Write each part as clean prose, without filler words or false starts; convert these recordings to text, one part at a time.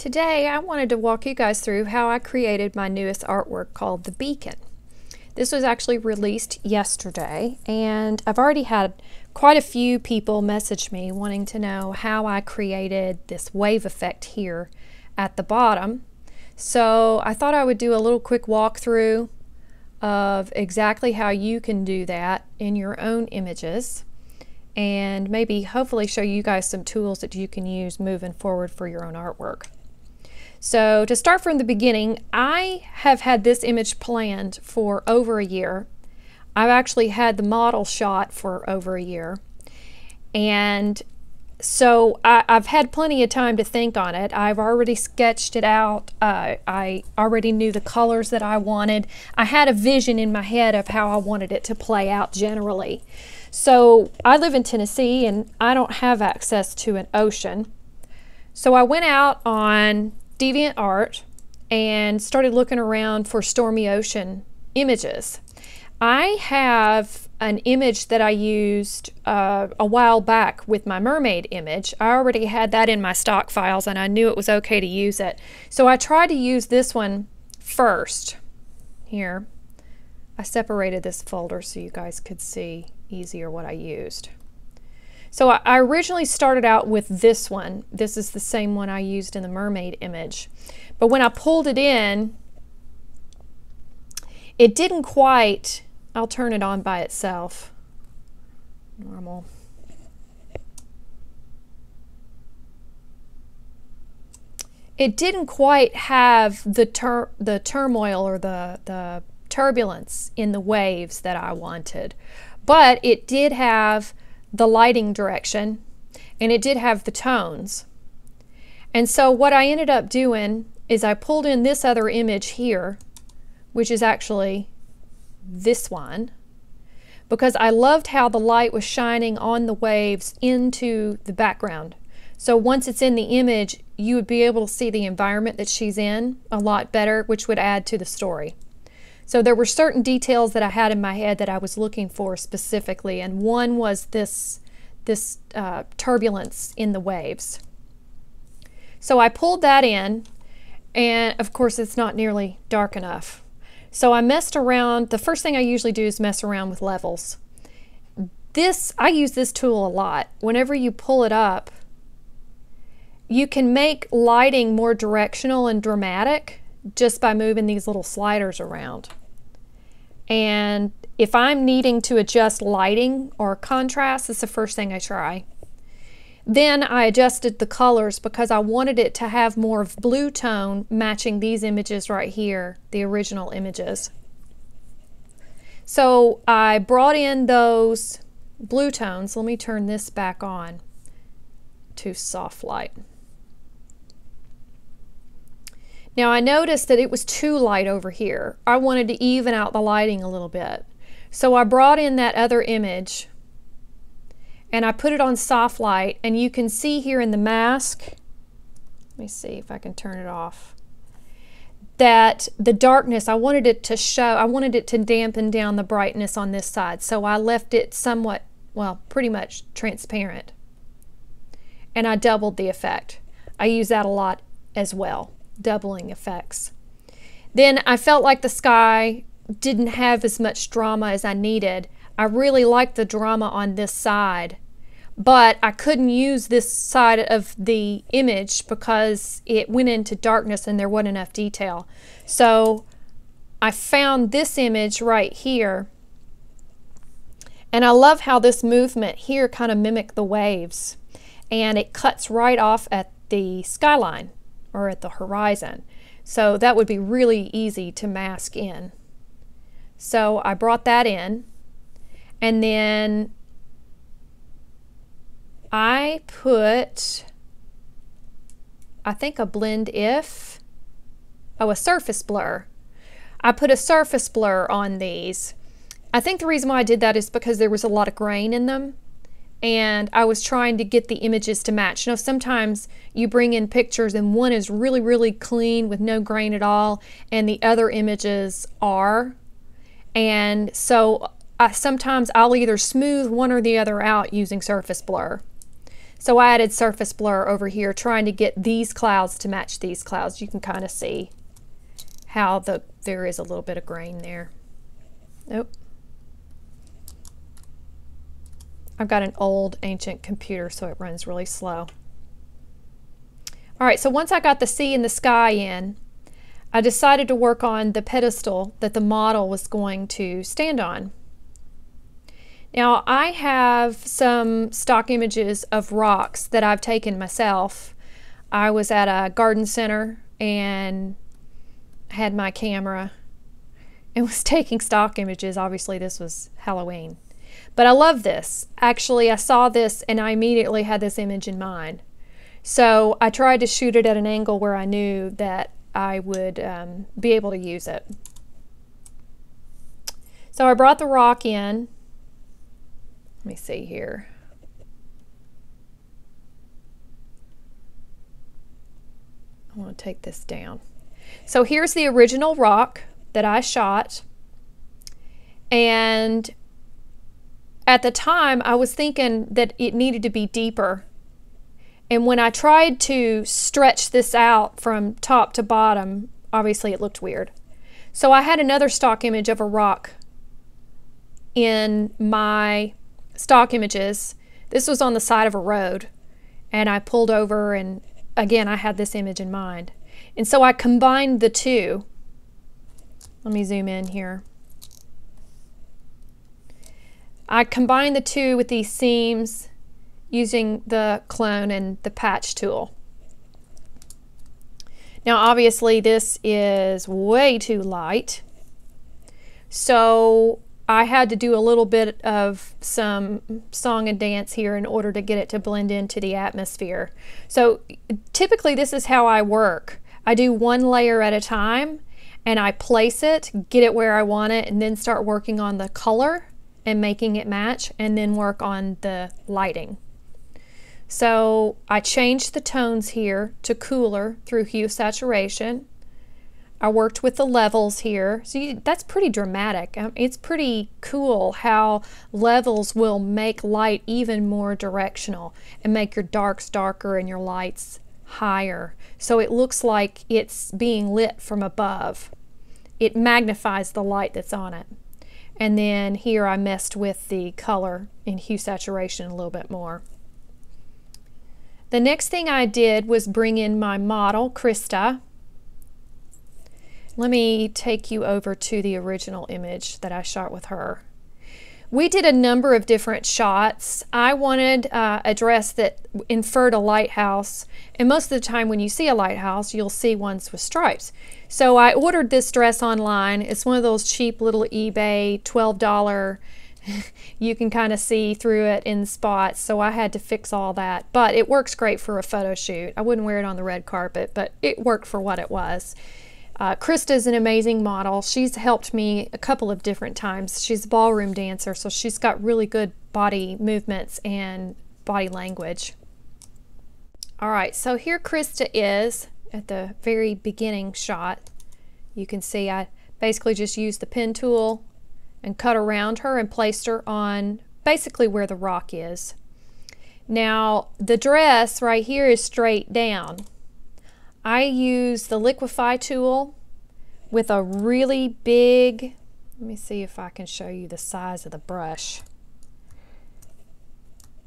Today I wanted to walk you guys through how I created my newest artwork called the Beacon. This was actually released yesterday, and I've already had quite a few people message me wanting to know how I created this wave effect here at the bottom. So I thought I would do a little quick walkthrough of exactly how you can do that in your own images, and maybe hopefully show you guys some tools that you can use moving forward for your own artwork. So to start from the beginning, I have had this image planned for over a year. I've actually had the model shot for over a year. And so I've had plenty of time to think on it. I've already sketched it out. I already knew the colors that I wanted. I had a vision in my head of how I wanted it to play out generally. So I live in Tennessee and I don't have access to an ocean. So I went out on DeviantArt and started looking around for stormy ocean images. I have an image that I used a while back with my mermaid image. I already had that in my stock files and I knew it was okay to use it. So I tried to use this one first. Here, I separated this folder so you guys could see easier what I used. So I originally started out with this one. This is the same one I used in the mermaid image. But when I pulled it in, it didn't quite, I'll turn it on by itself. Normal. It didn't quite have the turmoil or the turbulence in the waves that I wanted. But it did have the lighting direction, and it did have the tones. And so what I ended up doing is I pulled in this other image here, which is actually this one, because I loved how the light was shining on the waves into the background. So once it's in the image, you would be able to see the environment that she's in a lot better, which would add to the story. So there were certain details that I had in my head that I was looking for specifically, and one was this turbulence in the waves. So I pulled that in, and of course it's not nearly dark enough. So I messed around. The first thing I usually do is mess around with levels. I use this tool a lot. Whenever you pull it up, you can make lighting more directional and dramatic just by moving these little sliders around. And if I'm needing to adjust lighting or contrast, it's the first thing I try. Then I adjusted the colors because I wanted it to have more of blue tone matching these images right here, the original images. So I brought in those blue tones. Let me turn this back on to soft light. Now I noticed that it was too light over here. I wanted to even out the lighting a little bit. So I brought in that other image and I put it on soft light, and you can see here in the mask, let me see if I can turn it off, that the darkness, I wanted it to show, I wanted it to dampen down the brightness on this side. So I left it somewhat, well, pretty much transparent. And I doubled the effect. I use that a lot as well. Doubling effects. Then I felt like the sky didn't have as much drama as I needed. I really liked the drama on this side, but I couldn't use this side of the image because it went into darkness and there wasn't enough detail. So I found this image right here, and I love how this movement here kind of mimicked the waves, and it cuts right off at the skyline or at the horizon. So that would be really easy to mask in. So I brought that in, and then I put, I think, a a surface blur. I put a surface blur on these. I think the reason why I did that is because there was a lot of grain in them, and I was trying to get the images to match. You know, sometimes you bring in pictures and one is really, really clean with no grain at all, and the other images are. And so sometimes I'll either smooth one or the other out using surface blur. So I added surface blur over here, trying to get these clouds to match these clouds. You can kind of see how there is a little bit of grain there. Nope. I've got an old ancient computer, so it runs really slow. All right, so once I got the sea and the sky in, I decided to work on the pedestal that the model was going to stand on. Now, I have some stock images of rocks that I've taken myself. I was at a garden center and had my camera and was taking stock images. Obviously, this was Halloween. But I love this. Actually, I saw this and I immediately had this image in mind. So I tried to shoot it at an angle where I knew that I would be able to use it. So I brought the rock in. Let me see here. I want to take this down. So here's the original rock that I shot. And at the time, I was thinking that it needed to be deeper. And when I tried to stretch this out from top to bottom, obviously it looked weird. So I had another stock image of a rock in my stock images. This was on the side of a road, and I pulled over, and again I had this image in mind. And so I combined the two. Let me zoom in here. I combined the two with these seams using the clone and the patch tool. Now obviously this is way too light, so I had to do a little bit of some song and dance here in order to get it to blend into the atmosphere. So typically this is how I work. I do one layer at a time and I place it, get it where I want it, and then start working on the color and making it match, and then work on the lighting. So I changed the tones here to cooler through hue saturation. I worked with the levels here. So that's pretty dramatic. It's pretty cool how levels will make light even more directional and make your darks darker and your lights higher. So it looks like it's being lit from above. It magnifies the light that's on it. And then here I messed with the color and hue saturation a little bit more. The next thing I did was bring in my model, Krista. Let me take you over to the original image that I shot with her. We did a number of different shots. I wanted a dress that inferred a lighthouse, and most of the time when you see a lighthouse, you'll see ones with stripes. So I ordered this dress online. It's one of those cheap little eBay $12. You can kind of see through it in spots, so I had to fix all that. But it works great for a photo shoot. I wouldn't wear it on the red carpet, but it worked for what it was. Krista is an amazing model. She's helped me a couple of different times. She's a ballroom dancer, so she's got really good body movements and body language. All right, so here Krista is at the very beginning shot. You can see I basically just used the pen tool and cut around her and placed her on basically where the rock is. Now the dress right here is straight down. I use the liquify tool with a really big, let me see if I can show you the size of the brush.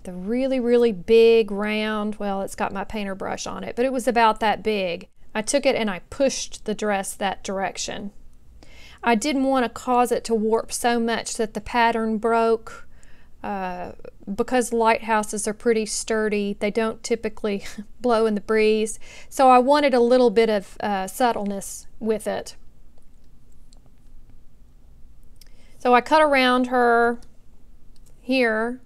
The really, really big round, well, it's got my painter brush on it, but it was about that big. I took it and I pushed the dress that direction. I didn't want to cause it to warp so much that the pattern broke. Because lighthouses are pretty sturdy, they don't typically blow in the breeze. So I wanted a little bit of subtleness with it. So I cut around her here.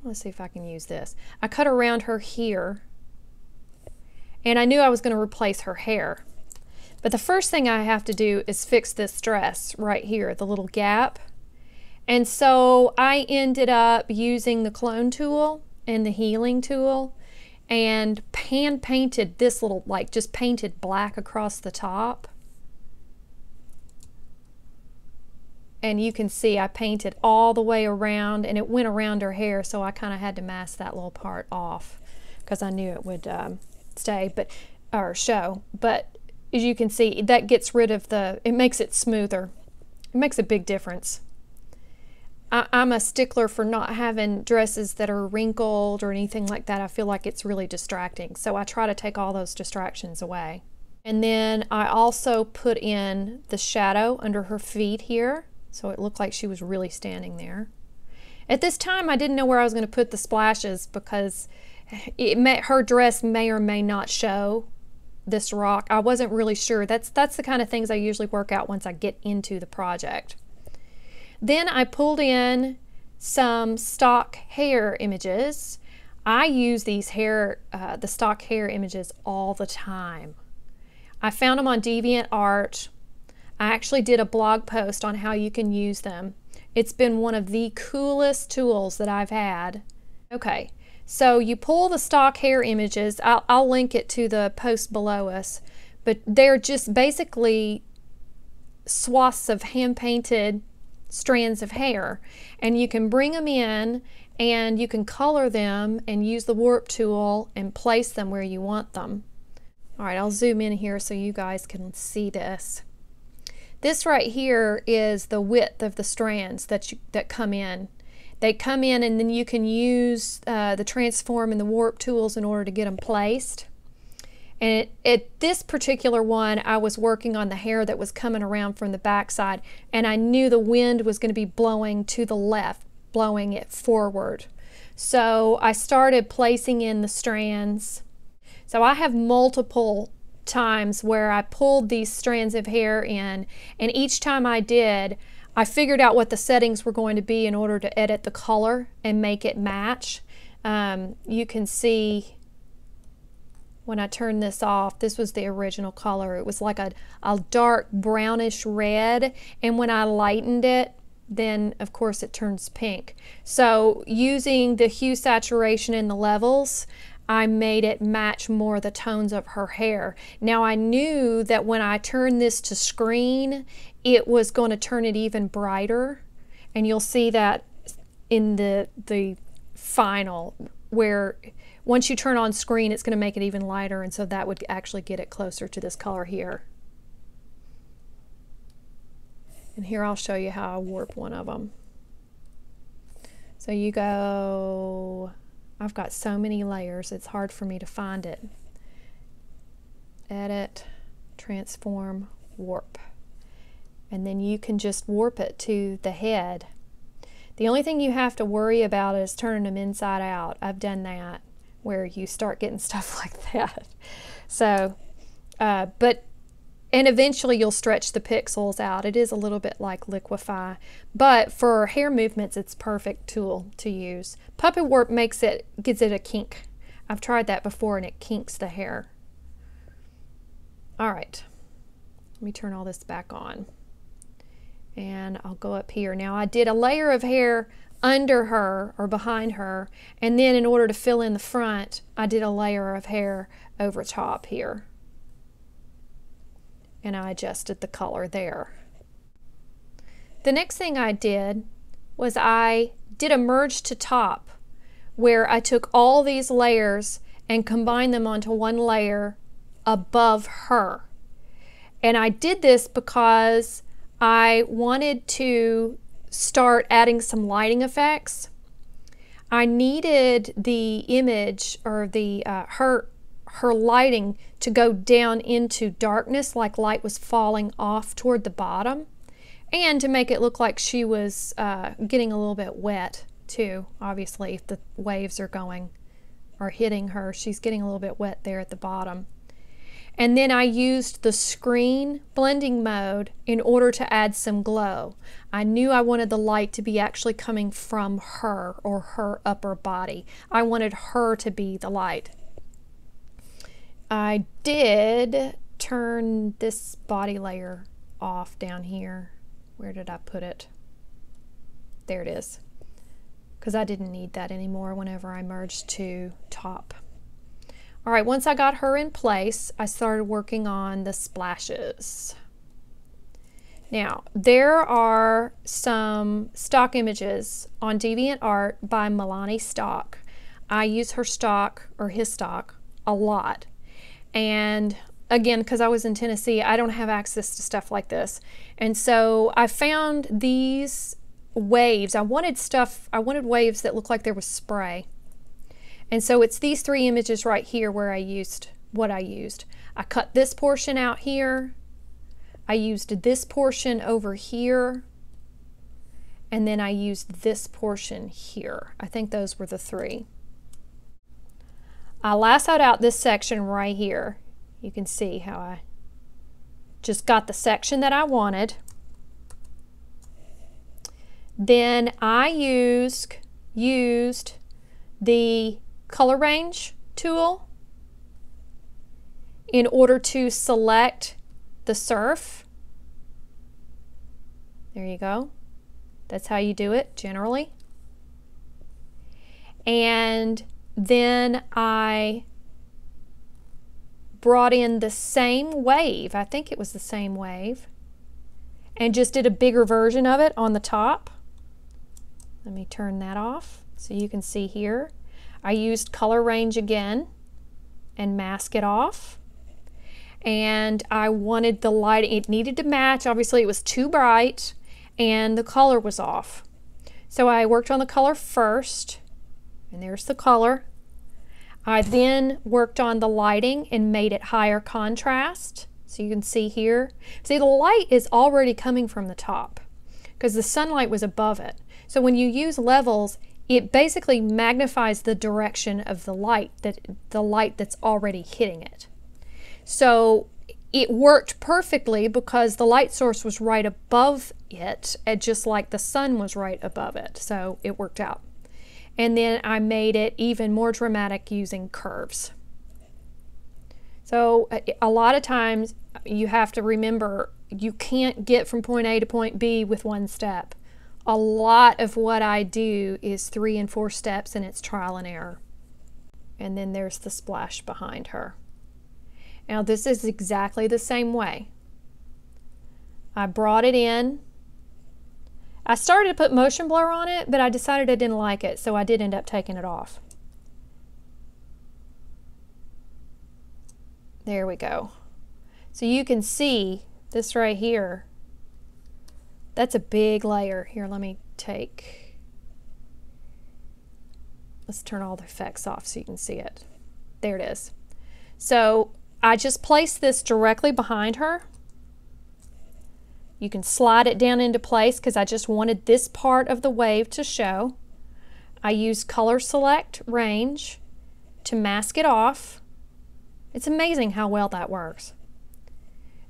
Let's see if I can use this. I cut around her here, and I knew I was going to replace her hair. But the first thing I have to do is fix this dress right here, the little gap. And so I ended up using the clone tool and the healing tool and hand painted this little, like just painted black across the top. and you can see I painted all the way around, and it went around her hair, so I kind of had to mask that little part off because I knew it would stay, or show. But as you can see, that gets rid of it makes it smoother. It makes a big difference. I'm a stickler for not having dresses that are wrinkled or anything like that. I feel like it's really distracting, so I try to take all those distractions away. And then I also put in the shadow under her feet here, so it looked like she was really standing there. At this time, I didn't know where I was going to put the splashes because her dress may or may not show this rock. I wasn't really sure. That's the kind of things I usually work out once I get into the project. Then I pulled in some stock hair images. I use these the stock hair images all the time. I found them on DeviantArt. I actually did a blog post on how you can use them. It's been one of the coolest tools that I've had. Okay, so you pull the stock hair images. I'll link it to the post below us, but they're just basically swaths of hand-painted strands of hair, and you can bring them in and you can color them and use the warp tool and place them where you want them. All right, I'll zoom in here so you guys can see this. This right here is the width of the strands that come in. They come in, and then you can use the transform and the warp tools in order to get them placed. And at this particular one, I was working on the hair that was coming around from the backside, and I knew the wind was going to be blowing to the left, blowing it forward. So I started placing in the strands. So I have multiple times where I pulled these strands of hair in, and each time I did, I figured out what the settings were going to be in order to edit the color and make it match. You can see when I turned this off, this was the original color. It was like a dark brownish red, and when I lightened it, then of course it turns pink. So using the hue saturation and the levels, I made it match more the tones of her hair. Now I knew that when I turned this to screen, it was going to turn it even brighter, and you'll see that in the final, where once you turn on screen, it's going to make it even lighter, and so that would actually get it closer to this color here. And here I'll show you how I warp one of them. So you go, I've got so many layers, it's hard for me to find it. Edit, transform, warp. And then you can just warp it to the head. The only thing you have to worry about is turning them inside out. I've done that, where you start getting stuff like that. So, and eventually you'll stretch the pixels out. It is a little bit like liquify, but for hair movements, it's a perfect tool to use. Puppet warp gives it a kink. I've tried that before, and it kinks the hair. All right, let me turn all this back on, and I'll go up here. Now I did a layer of hair under her or behind her, and then in order to fill in the front, I did a layer of hair over top here, and I adjusted the color there. The next thing I did was I did a merge to top, where I took all these layers and combined them onto one layer above her. And I did this because I wanted to start adding some lighting effects. I needed the image, or the her lighting, to go down into darkness, like light was falling off toward the bottom, and to make it look like she was getting a little bit wet too. Obviously, if the waves are hitting her, she's getting a little bit wet there at the bottom. And then I used the screen blending mode in order to add some glow. I knew I wanted the light to be actually coming from her, or her upper body. I wanted her to be the light. I did turn this body layer off down here. Where did I put it? There it is. Because I didn't need that anymore whenever I merged to top. All right, once I got her in place, I started working on the splashes. Now, there are some stock images on DeviantArt by Milani Stock. I use her stock, or his stock, a lot. And again, because I was in Tennessee, I don't have access to stuff like this. And so I found these waves. I wanted waves that looked like there was spray. And so it's these 3 images right here where I used what I used. I cut this portion out here. I used this portion over here. And then I used this portion here. I think those were the 3. I lassoed out this section right here. You can see how I just got the section that I wanted. Then I used the color range tool in order to select the surf. There you go. That's how you do it generally. And then I brought in the same wave, I think it was the same wave, and just did a bigger version of it on the top. Let me turn that off so you can see here. I used color range again and mask it off. And I wanted the light, it needed to match. Obviously it was too bright and the color was off. So I worked on the color first, and there's the color. I then worked on the lighting and made it higher contrast. So you can see here. See, the light is already coming from the top because the sunlight was above it. So when you use levels, it basically magnifies the direction of the light that's already hitting it. So it worked perfectly because the light source was right above it, just like the sun was right above it. So it worked out. And then I made it even more dramatic using curves. So a lot of times you have to remember you can't get from point A to point B with one step. A lot of what I do is 3 and 4 steps, and it's trial and error. And then there's the splash behind her. Now this is exactly the same way. I brought it in. I started to put motion blur on it, but I decided I didn't like it, so I did end up taking it off. There we go. So you can see this right here. That's a big layer. Here, let's turn all the effects off so you can see it. There it is. So I just placed this directly behind her. You can slide it down into place because I just wanted this part of the wave to show. I used color select range to mask it off. It's amazing how well that works.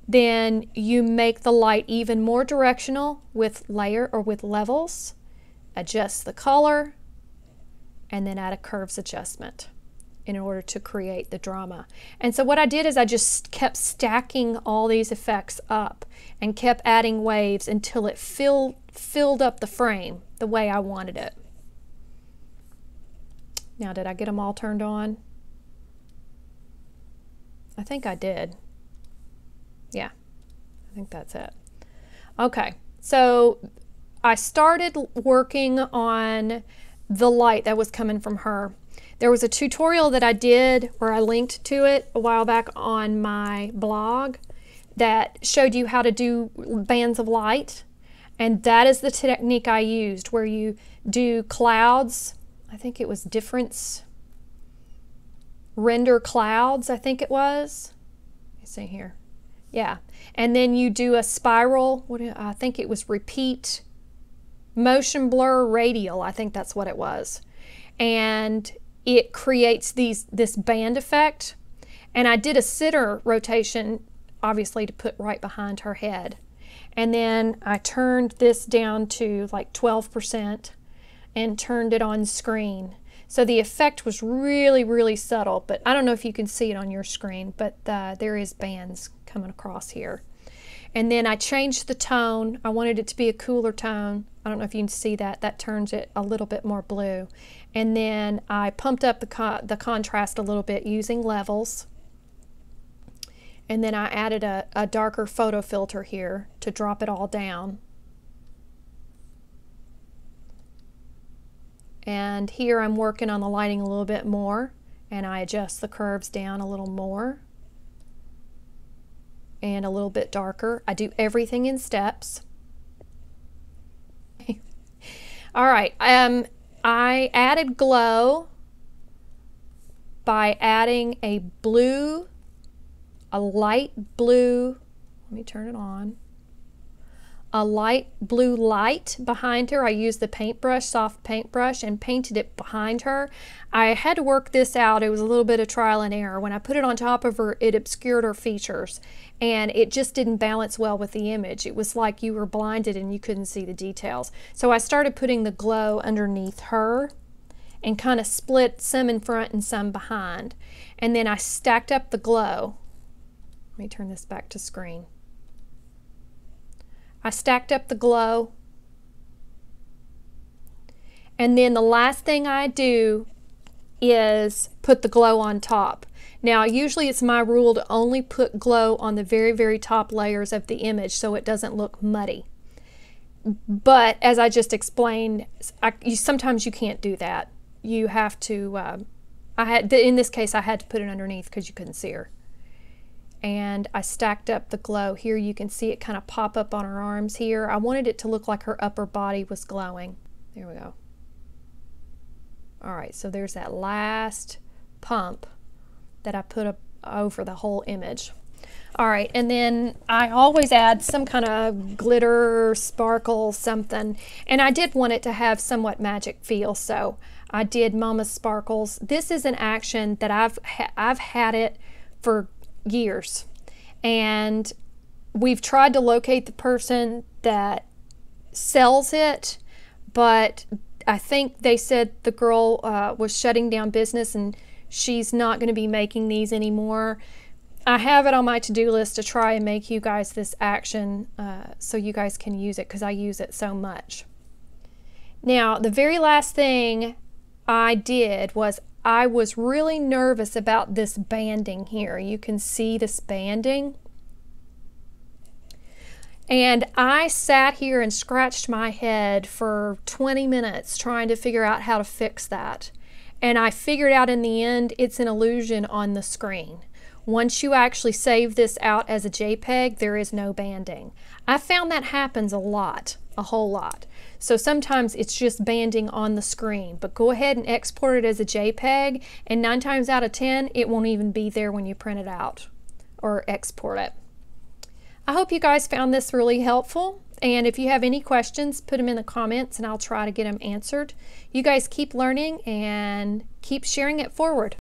Then you make the light even more directional with layer or with levels, adjust the color, and then add a curves adjustment in order to create the drama. And so what I did is I just kept stacking all these effects up and kept adding waves until it filled up the frame the way I wanted it. Now, did I get them all turned on? I think I did. Yeah, I think that's it. Okay, so I started working on the light that was coming from her. There was a tutorial that I did where I linked to it a while back on my blog that showed you how to do bands of light, and that is the technique I used, where you do clouds. I think it was difference, render clouds, I think it was. Let me see here. Yeah, and then you do a spiral, I think it was repeat, motion blur radial, I think that's what it was. And it creates this band effect. And I did a sitter rotation, obviously, to put right behind her head. And then I turned this down to like 12% and turned it on screen. So the effect was really, really subtle, but I don't know if you can see it on your screen, but there is bands coming across here. And then I changed the tone. I wanted it to be a cooler tone. I don't know if you can see that. That turns it a little bit more blue. And then I pumped up the contrast a little bit using levels. And then I added a darker photo filter here to drop it all down. And here I'm working on the lighting a little bit more, and I adjust the curves down a little more and a little bit darker. I do everything in steps. All right, I added glow by adding a light blue, let me turn it on, a light blue light behind her. I used the paintbrush, soft paintbrush, and painted it behind her. I had to work this out. It was a little bit of trial and error. When I put it on top of her, it obscured her features, and it just didn't balance well with the image. It was like you were blinded and you couldn't see the details. So I started putting the glow underneath her and kind of split some in front and some behind. And then I stacked up the glow. Let me turn this back to screen. I stacked up the glow, and then the last thing I do is put the glow on top. Now usually it's my rule to only put glow on the very, very top layers of the image so it doesn't look muddy. But as I just explained, sometimes you can't do that. You have to, in this case I had to put it underneath because you couldn't see her. And I stacked up the glow. Here you can see it kind of pop up on her arms here. I wanted it to look like her upper body was glowing. There we go. All right, so there's that last pump that I put up over the whole image. All right, and then I always add some kind of glitter, sparkle, something. And I did want it to have somewhat magic feel, so I did Mama's Sparkles. This is an action that I've had it for years, and we've tried to locate the person that sells it, but I think they said the girl was shutting down business and she's not going to be making these anymore. I have it on my to-do list to try and make you guys this action so you guys can use it, because I use it so much. Now the very last thing I did was I was really nervous about this banding here. You can see this banding. And I sat here and scratched my head for 20 minutes trying to figure out how to fix that. And I figured out in the end it's an illusion on the screen. Once you actually save this out as a JPEG, there is no banding. I found that happens a lot, a whole lot. So sometimes it's just banding on the screen, but go ahead and export it as a JPEG, and 9 times out of 10, it won't even be there when you print it out or export it. I hope you guys found this really helpful, and if you have any questions, put them in the comments and I'll try to get them answered. You guys keep learning and keep sharing it forward.